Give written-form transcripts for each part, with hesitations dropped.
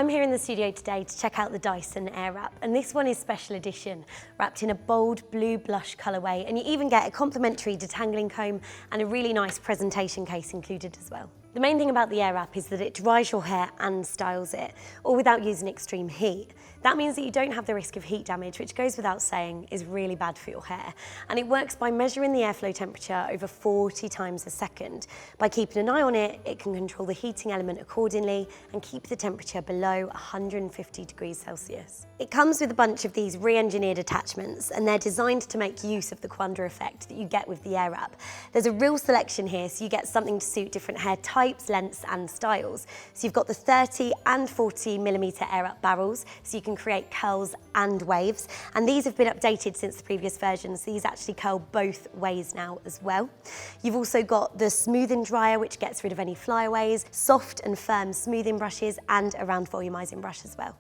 I'm here in the studio today to check out the Dyson Airwrap, and this one is special edition, wrapped in a bold blue blush colourway, and you even get a complimentary detangling comb and a really nice presentation case included as well. The main thing about the Airwrap is that it dries your hair and styles it, all without using extreme heat. That means that you don't have the risk of heat damage, which goes without saying is really bad for your hair. And it works by measuring the airflow temperature over 40 times a second. By keeping an eye on it, it can control the heating element accordingly and keep the temperature below 150 degrees Celsius. It comes with a bunch of these re-engineered attachments, and they're designed to make use of the Quandra effect that you get with the Airwrap. There's a real selection here, so you get something to suit different hair types, lengths and styles. So you've got the 30 and 40mm Airwrap barrels, so you can create curls and waves, and these have been updated since the previous versions. These actually curl both ways now as well. You've also got the smoothing dryer, which gets rid of any flyaways, soft and firm smoothing brushes, and a round volumizing brush as well.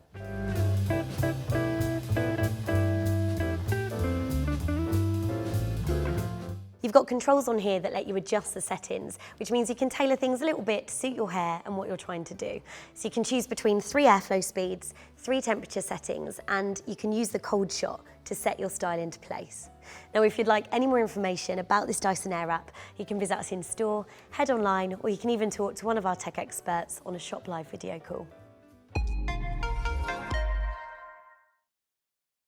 You've got controls on here that let you adjust the settings, which means you can tailor things a little bit to suit your hair and what you're trying to do. So you can choose between 3 airflow speeds, 3 temperature settings, and you can use the cold shot to set your style into place. Now, if you'd like any more information about this Dyson Airwrap, you can visit us in store, head online, or you can even talk to one of our tech experts on a Shop Live video call.